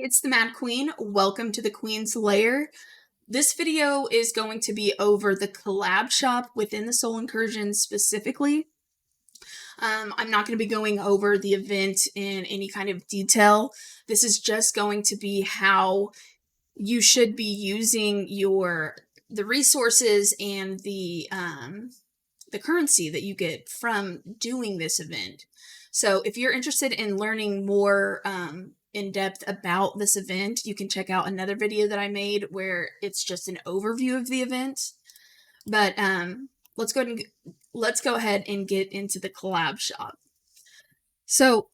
it's the Mad Queen. Welcome to the Queen's Lair. This video is going to be over the collab shop within the Soul Incursion specifically. I'm not going to be going over the event in any kind of detail. This is just going to be how you should be using the resources and the currency that you get from doing this event. So if you're interested in learning more in depth about this event, you can check out another video that I made where it's just an overview of the event. But let's go ahead and get into the collab shop. So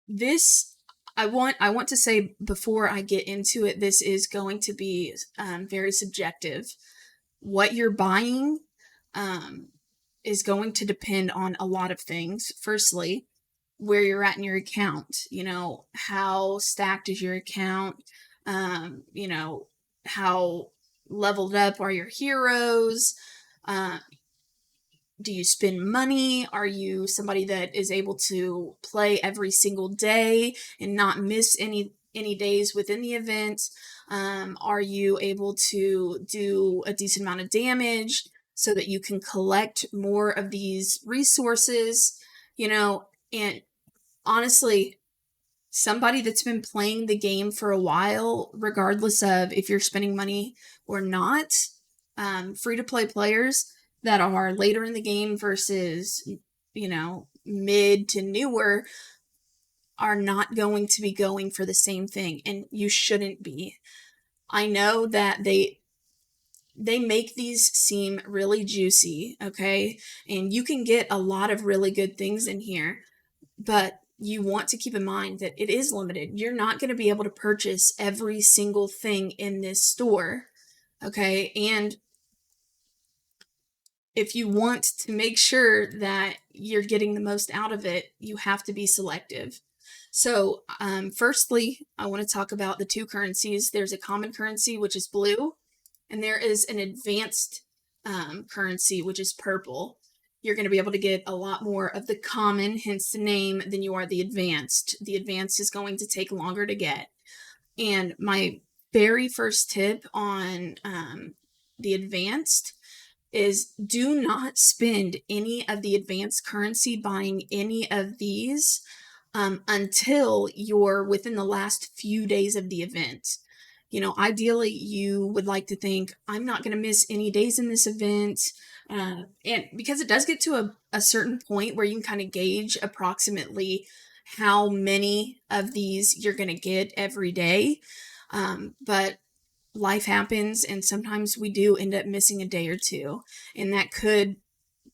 this, I want to say before I get into it, this is going to be very subjective. What you're buying is going to depend on a lot of things. Firstly, where you're at in your account, how stacked is your account, how leveled up are your heroes, do you spend money, are you somebody that is able to play every single day and not miss any days within the event, are you able to do a decent amount of damage so that you can collect more of these resources, and honestly, somebody that's been playing the game for a while, regardless of if you're spending money or not, free-to-play players that are later in the game versus, mid to newer are not going to be going for the same thing, and you shouldn't be. I know that they make these seem really juicy, okay? And you can get a lot of really good things in here, but you want to keep in mind that it is limited. You're not going to be able to purchase every single thing in this store, okay? And if you want to make sure that you're getting the most out of it, you have to be selective. So, firstly, I want to talk about the two currencies. There's a common currency, which is blue, and there is an advanced currency, which is purple. You're going to be able to get a lot more of the common, hence the name, than you are the advanced. The advanced is going to take longer to get. And my very first tip on the advanced is do not spend any of the advanced currency buying any of these until you're within the last few days of the event. Ideally, you would like to think, I'm not going to miss any days in this event. And because it does get to a certain point where you can kind of gauge approximately how many of these you're going to get every day. But life happens, and sometimes we do end up missing a day or two, and that could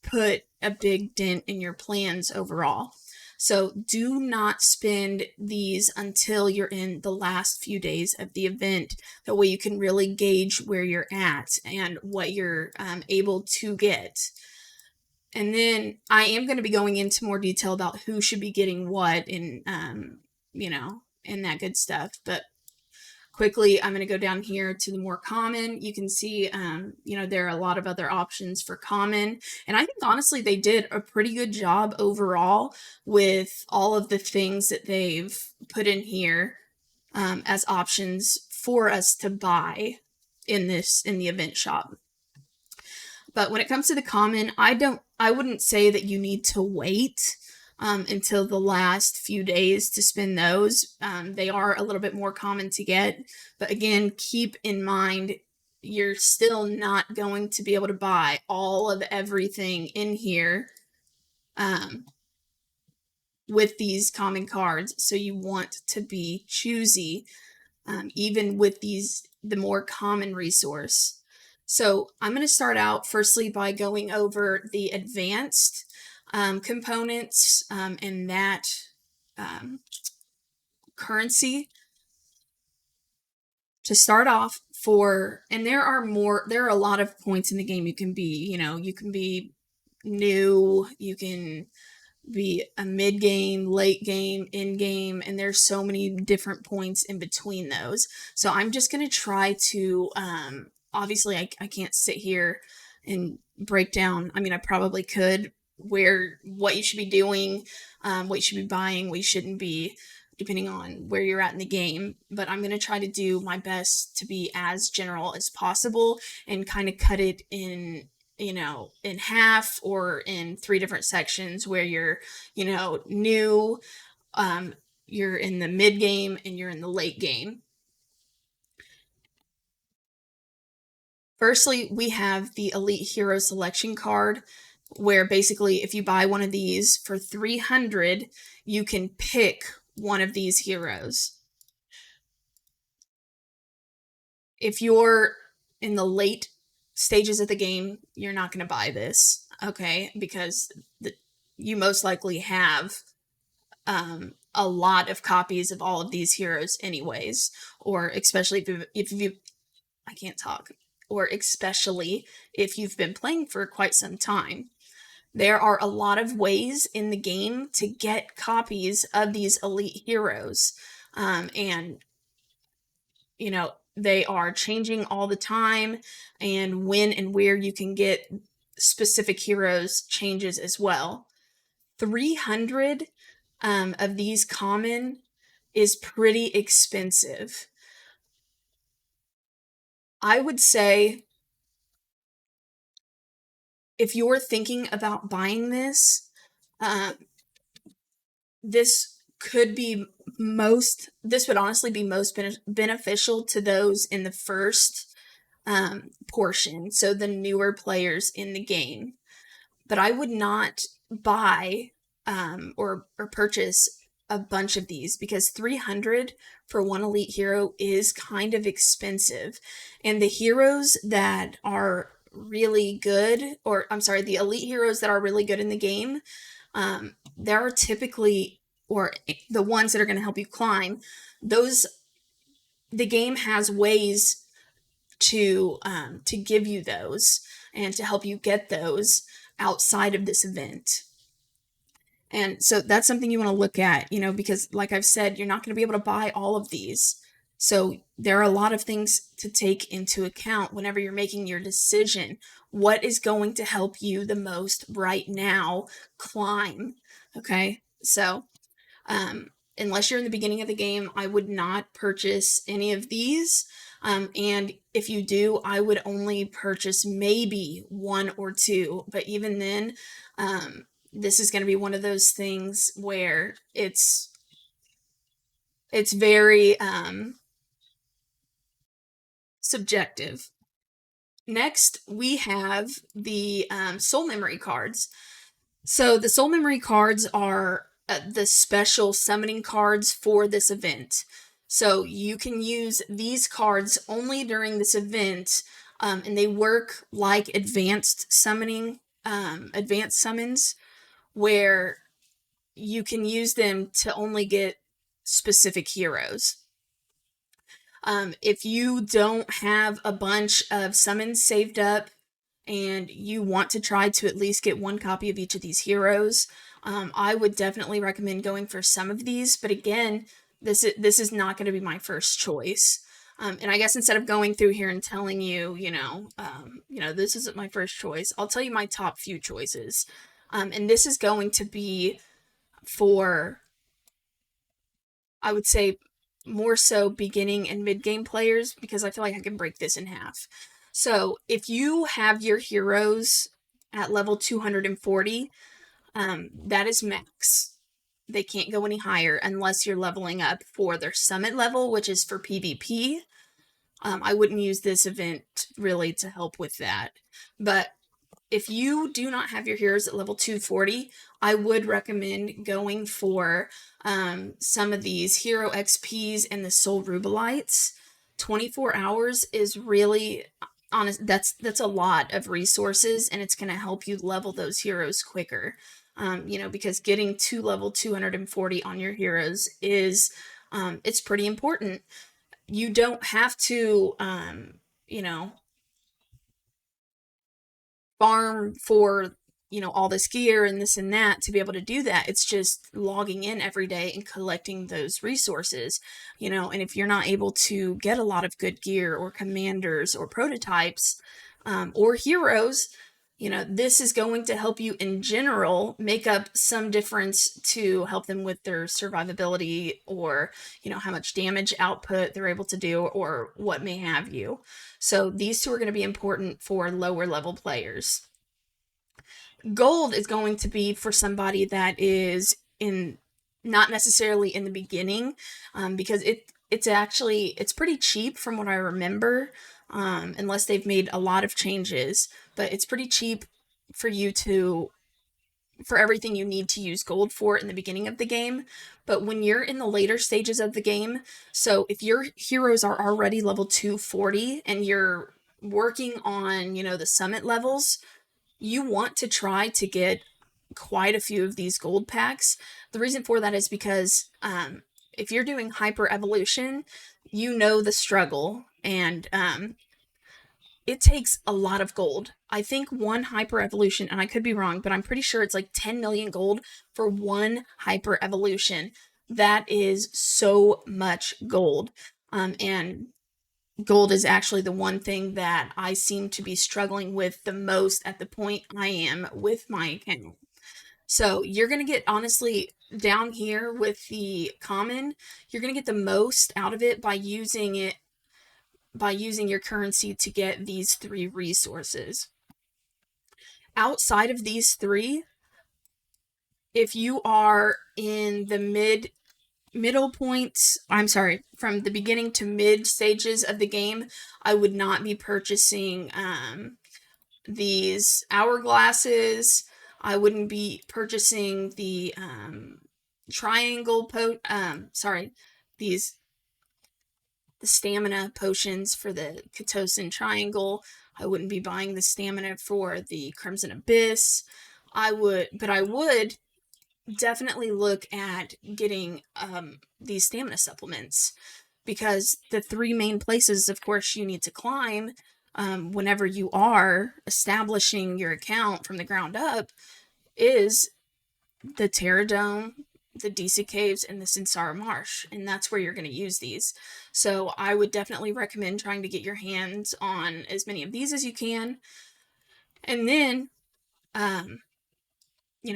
put a big dent in your plans overall. So do not spend these until you're in the last few days of the event. That way you can really gauge where you're at and what you're able to get. And then I am going to be going into more detail about who should be getting what and, and that good stuff. But quickly, I'm going to go down here to the more common. You can see, there are a lot of other options for common. And I think, honestly, they did a pretty good job overall with all of the things that they've put in here as options for us to buy in the event shop. But when it comes to the common, I wouldn't say that you need to wait until the last few days to spend those. They are a little bit more common to get, but again, keep in mind, you're still not going to be able to buy all of everything in here with these common cards. So you want to be choosy, even with the more common resource. So I'm going to start out firstly by going over the advanced components and that currency. To start off, and there are a lot of points in the game you can be, you can be new, you can be a mid-game, late game, in-game, and there's so many different points in between those. So I'm just going to try to, obviously I can't sit here and break down, I probably could, what you should be doing, what you should be buying, what you shouldn't be. depending on where you're at in the game. But I'm going to try to do my best to be as general as possible and kind of cut it in, in half or in three different sections where you're, new, um, you're in the mid game, and you're in the late game. Firstly, we have the Elite Hero Selection card, where basically if you buy one of these for 300, you can pick one of these heroes. If you're in the late stages of the game, you're not going to buy this, okay? Because you most likely have a lot of copies of all of these heroes anyways, or especially if you I can't talk, or especially if you've been playing for quite some time. There are a lot of ways in the game to get copies of these elite heroes. And, they are changing all the time, and when and where you can get specific heroes changes as well. 300 of these common is pretty expensive. I would say if you're thinking about buying this, uh, this could be this would honestly be most beneficial to those in the first portion, so the newer players in the game. But I would not buy or purchase a bunch of these, because 300 for one elite hero is kind of expensive. And the heroes that are really good, or I'm sorry, the elite heroes that are really good in the game, there are typically, or the ones that are going to help you climb, those, the game has ways to give you those and to help you get those outside of this event. And so that's something you want to look at, because like I've said, you're not going to be able to buy all of these. So there are a lot of things to take into account whenever you're making your decision. What is going to help you the most right now climb? Okay. So, unless you're in the beginning of the game, I would not purchase any of these. And if you do, I would only purchase maybe one or two. But even then, this is going to be one of those things where it's very subjective. Next, we have the soul memory cards. So the soul memory cards are the special summoning cards for this event. So you can use these cards only during this event, and they work like advanced summoning, advanced summons, where you can use them to only get specific heroes. If you don't have a bunch of summons saved up and you want to try to at least get one copy of each of these heroes, I would definitely recommend going for some of these. But again, this is not going to be my first choice. And I guess instead of going through here and telling you, this isn't my first choice, I'll tell you my top few choices. And this is going to be for, I would say, more so beginning and mid-game players, because I feel like I can break this in half. So if you have your heroes at level 240, that is max. They can't go any higher unless you're leveling up for their summit level, which is for PvP. I wouldn't use this event really to help with that. But if you do not have your heroes at level 240, I would recommend going for some of these Hero XPs and the Soul Rubelites. 24 hours is really honest. That's a lot of resources, and it's going to help you level those heroes quicker. Because getting to level 240 on your heroes is it's pretty important. You don't have to farm for all this gear and this and that to be able to do that. It's just logging in every day and collecting those resources, and if you're not able to get a lot of good gear or commanders or prototypes or heroes, this is going to help you in general make up some difference to help them with their survivability, or, how much damage output they're able to do, or what may have you. So these two are going to be important for lower level players. Gold is going to be for somebody that is in not necessarily in the beginning, because it's pretty cheap from what I remember, unless they've made a lot of changes, but it's pretty cheap for for everything you need to use gold for in the beginning of the game. But when you're in the later stages of the game, so if your heroes are already level 240 and you're working on, the summit levels, you want to try to get quite a few of these gold packs. The reason for that is because if you're doing hyper evolution, the struggle, and it takes a lot of gold. I think one hyper evolution, and I could be wrong, but I'm pretty sure it's like 10 million gold for one hyper evolution. That is so much gold. And gold is actually the one thing that I seem to be struggling with the most at the point I am with my account. So you're going to get, honestly, down here with the common, you're going to get the most out of it by using your currency to get these 3 resources. Outside of these 3, if you are in the middle points, from the beginning to mid stages of the game, I would not be purchasing these hourglasses. I wouldn't be purchasing the triangle these the stamina potions for the Katosin Triangle. I wouldn't be buying the stamina for the Crimson Abyss. I would definitely look at getting these stamina supplements, because the 3 main places, of course, you need to climb whenever you are establishing your account from the ground up is the Terra Dome, the Disa Caves, and the Sinsara Marsh, and that's where you're going to use these. So I would definitely recommend trying to get your hands on as many of these as you can. And then,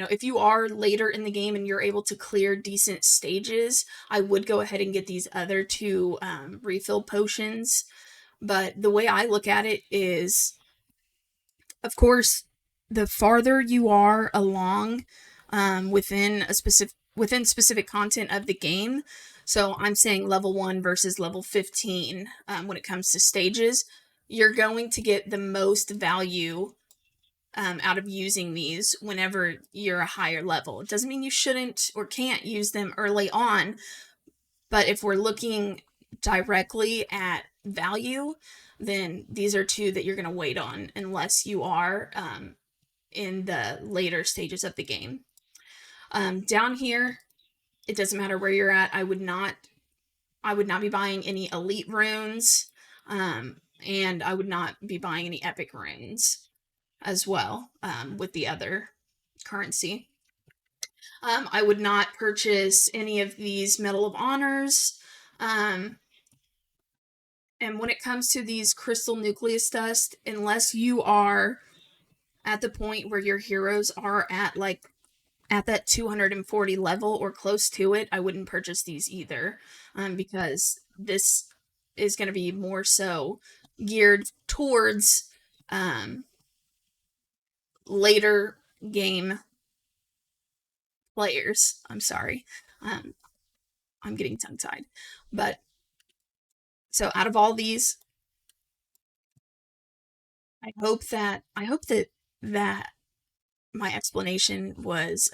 if you are later in the game and you're able to clear decent stages, I would go ahead and get these other 2 refill potions. But the way I look at it is, of course, the farther you are along within specific content of the game. So I'm saying level 1 versus level 15 when it comes to stages, you're going to get the most value out of using these whenever you're a higher level. It doesn't mean you shouldn't or can't use them early on, but if we're looking directly at value, then these are 2 that you're going to wait on unless you are in the later stages of the game. Down here, it doesn't matter where you're at. I would not be buying any elite runes, and I would not be buying any epic runes as well with the other currency. I would not purchase any of these Medal of Honors. And when it comes to these Crystal Nucleus Dust, unless you are at the point where your heroes are at that 240 level or close to it, I wouldn't purchase these either, because this is going to be more so geared towards later game players. I'm sorry. I'm getting tongue-tied. But so out of all these, I hope that my explanation was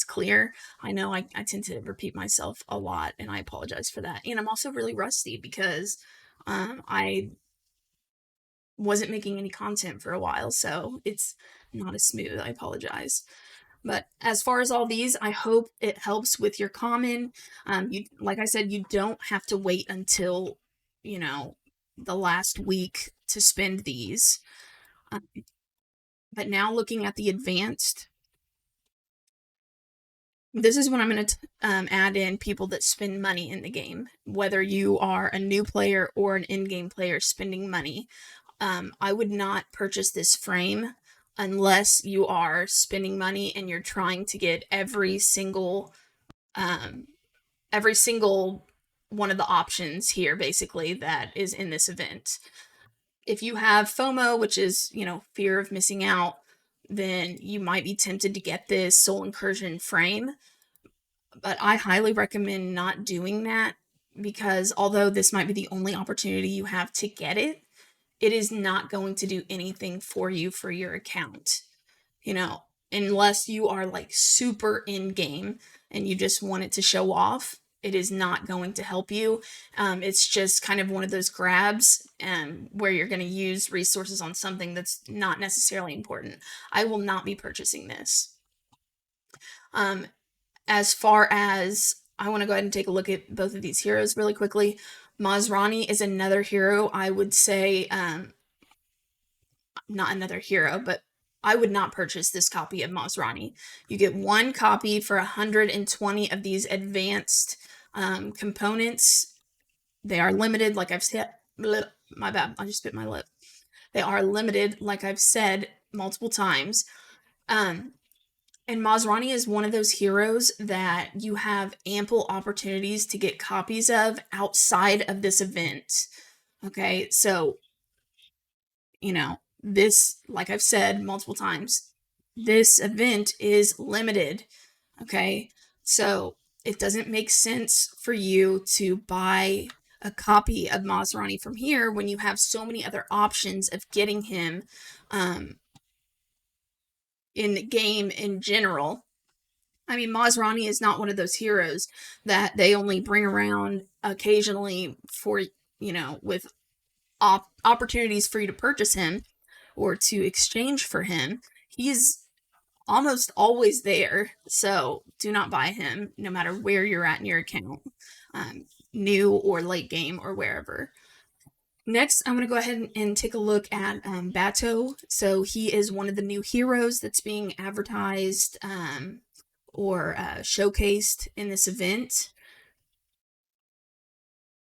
clear. I know I tend to repeat myself a lot, and I apologize for that. And I'm also really rusty because I wasn't making any content for a while, so it's not as smooth. I apologize. But as far as all these, I hope it helps with your common. Like I said, you don't have to wait until, the last week to spend these. But now looking at the advanced, this is when I'm going to add in people that spend money in the game. Whether you are a new player or an in-game player spending money, I would not purchase this frame unless you are spending money and you're trying to get um, every single one of the options here basically that is in this event. If you have FOMO, which is, fear of missing out, then you might be tempted to get this Soul Incursion frame. But I highly recommend not doing that, because although this might be the only opportunity you have to get it, it is not going to do anything for you for your account. You know, unless you are like super in game and you just want it to show off, it is not going to help you. It's just kind of one of those grabs where you're going to use resources on something that's not necessarily important. I will not be purchasing this. Um, as far as, I want to go ahead and take a look at both of these heroes really quickly. Masrani is another hero. I would say, not another hero, but I would not purchase this copy of Masrani. You get one copy for 120 of these advanced components. They are limited, like I've said. My bad, I just bit my lip. They are limited, like I've said multiple times. And Masrani is one of those heroes that you have ample opportunities to get copies of outside of this event. Okay, so, this, like I've said multiple times, this event is limited. Okay, so it doesn't make sense for you to buy a copy of Masrani from here when you have so many other options of getting him in the game in general. I mean, Masrani is not one of those heroes that they only bring around occasionally for, with opportunities for you to purchase him or to exchange for him. He's almost always there, so do not buy him no matter where you're at in your account, new or late game or wherever. Next, I'm going to go ahead and take a look at Bato. So he is one of the new heroes that's being advertised or showcased in this event.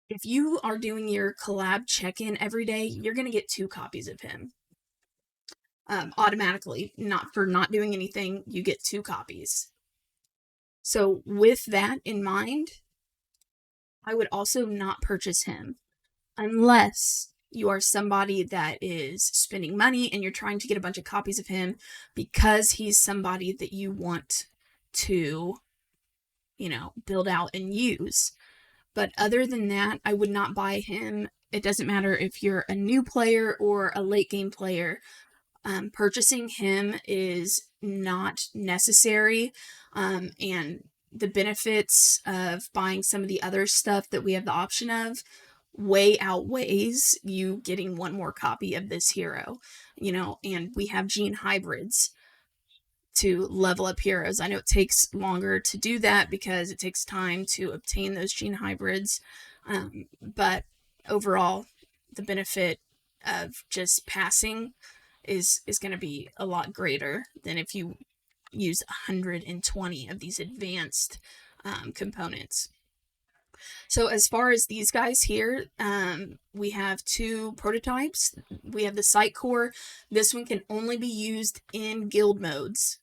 If you are doing your collab check-in every day, you're going to get 2 copies of him. Automatically, not for not doing anything, you get 2 copies. So with that in mind, I would also not purchase him unless you are somebody that is spending money and you're trying to get a bunch of copies of him because he's somebody that you want to, build out and use. But other than that, I would not buy him. It doesn't matter if you're a new player or a late game player. Purchasing him is not necessary, and the benefits of buying some of the other stuff that we have the option of way outweighs you getting one more copy of this hero, and we have gene hybrids to level up heroes. I know it takes longer to do that because it takes time to obtain those gene hybrids, but overall, the benefit of just passing is going to be a lot greater than if you use 120 of these advanced components. So as far as these guys here, we have 2 prototypes. We have the Sight Core. This one can only be used in guild modes.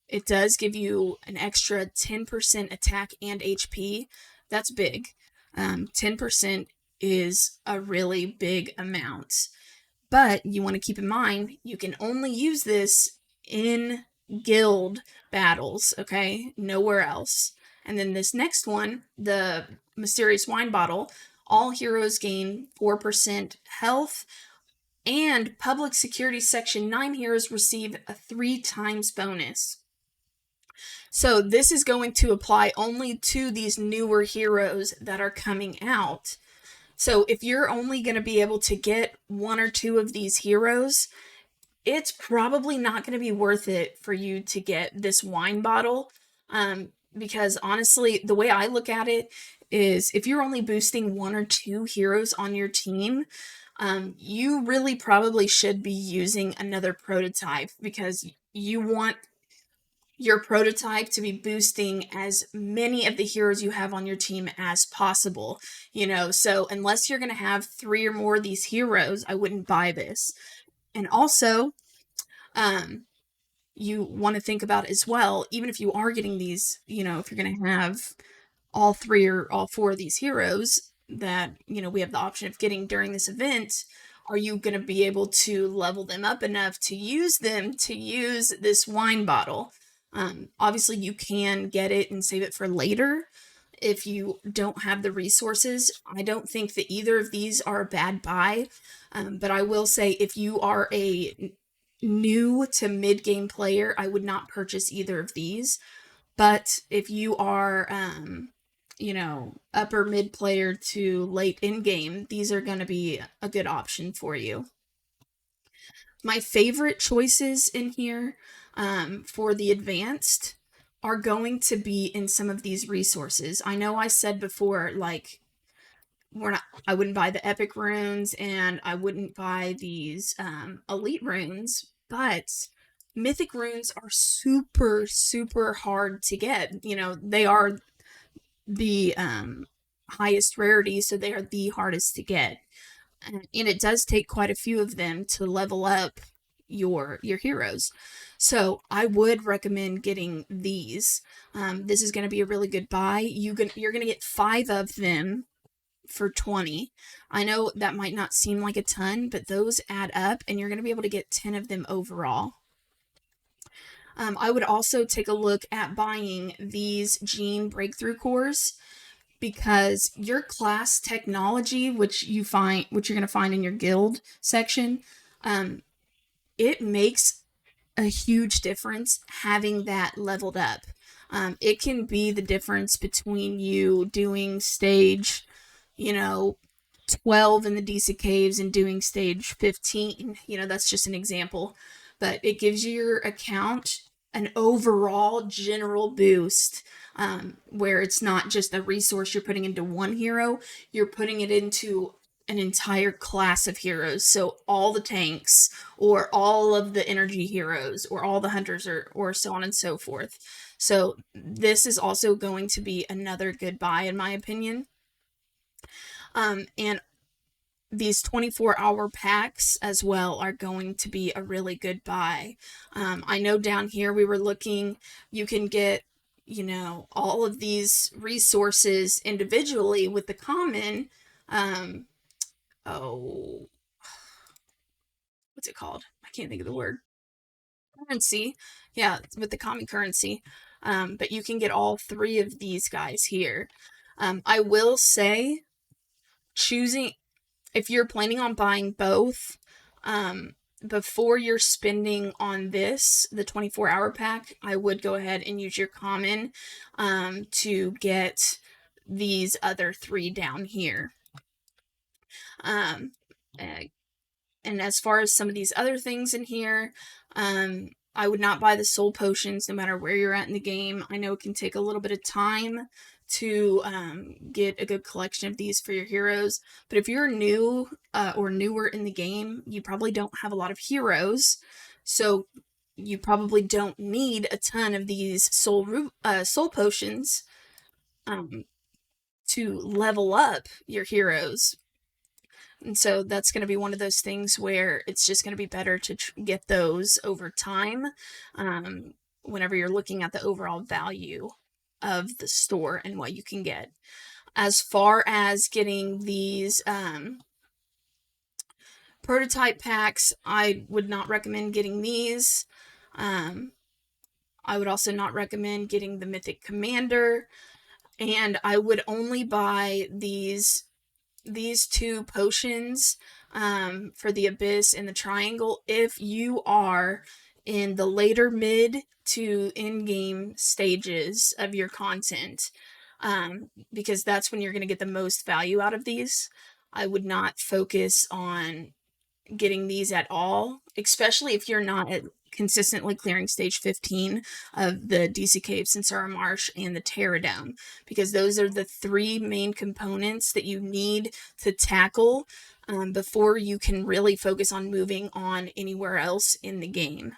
It does give you an extra 10% attack and HP. That's big. 10% is a really big amount. But you want to keep in mind, you can only use this in guild battles, okay? Nowhere else. And then this next one, the Mysterious Wine Bottle, all heroes gain 4% health, and Public Security Section 9 heroes receive a 3 times bonus. So this is going to apply only to these newer heroes that are coming out. So if you're only going to be able to get 1 or 2 of these heroes, it's probably not going to be worth it for you to get this wine bottle. Because honestly, the way I look at it is if you're only boosting 1 or 2 heroes on your team, you really probably should be using another prototype because you want your prototype to be boosting as many of the heroes you have on your team as possible, so unless you're going to have 3 or more of these heroes, I wouldn't buy this. And also, You want to think about as well, even if you are getting these, if you're going to have all three or all four of these heroes that, we have the option of getting during this event, are you going to be able to level them up enough to use them to use this wine bottle? Obviously, you can get it and save it for later if you don't have the resources. I don't think that either of these are a bad buy, but I will say if you are a new to mid game player, I would not purchase either of these. But if you are, upper mid player to late in game, these are going to be a good option for you. My favorite choices in here for the advanced are going to be in some of these resources. I know I said before, like, I wouldn't buy the epic runes and I wouldn't buy these elite runes, but mythic runes are super, super hard to get. They are the highest rarity, so they are the hardest to get. And it does take quite a few of them to level up your heroes. So I would recommend getting these. This is going to be a really good buy. You're going to get 5 of them for 20. I know that might not seem like a ton, but those add up, and you're going to be able to get 10 of them overall. I would also take a look at buying these gene breakthrough cores, because your class technology, which you're going to find in your guild section, it makes a huge difference having that leveled up. It can be the difference between you doing stage, 12 in the DC caves and doing stage 15. That's just an example, but it gives your account an overall general boost, where it's not just a resource you're putting into one hero, you're putting it into an entire class of heroes. So all the tanks, or all of the energy heroes, or all the hunters, or so on and so forth. So this is also going to be another good buy, in my opinion. And these 24-hour packs as well are going to be a really good buy. I know down here we were looking, you can get, all of these resources individually with the common, what's it called? I can't think of the word. Currency. Yeah, with the common currency. But you can get all 3 of these guys here. I will say, if you're planning on buying both, before you're spending on the 24-hour pack, I would go ahead and use your common to get these other 3 down here. And as far as some of these other things in here, I would not buy the soul potions no matter where you're at in the game. I know it can take a little bit of time to get a good collection of these for your heroes, but if you're new or newer in the game, you probably don't have a lot of heroes, so you probably don't need a ton of these soul potions to level up your heroes. And so that's going to be one of those things where it's just going to be better to get those over time, whenever you're looking at the overall value of the store and what you can get. As far as getting these prototype packs, I would not recommend getting these. I would also not recommend getting the Mythic Commander, and I would only buy these 2 potions for the Abyss and the Triangle if you are in the later mid to in-game stages of your content, because that's when you're going to get the most value out of these. I would not focus on getting these at all, especially if you're not consistently clearing stage 15 of the DC Cave, Sinsara Marsh, and the Terradome, because those are the 3 main components that you need to tackle before you can really focus on moving on anywhere else in the game.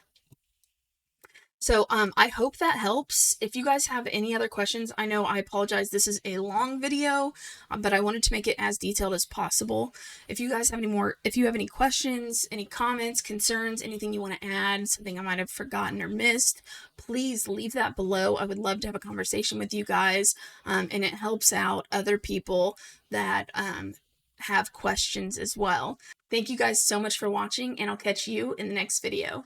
So I hope that helps. If you guys have any other questions, I know I apologize. This is a long video, but I wanted to make it as detailed as possible. If you guys have if you have any questions, any comments, concerns, anything you want to add, something I might have forgotten or missed, please leave that below. I would love to have a conversation with you guys, and it helps out other people that have questions as well. Thank you guys so much for watching, and I'll catch you in the next video.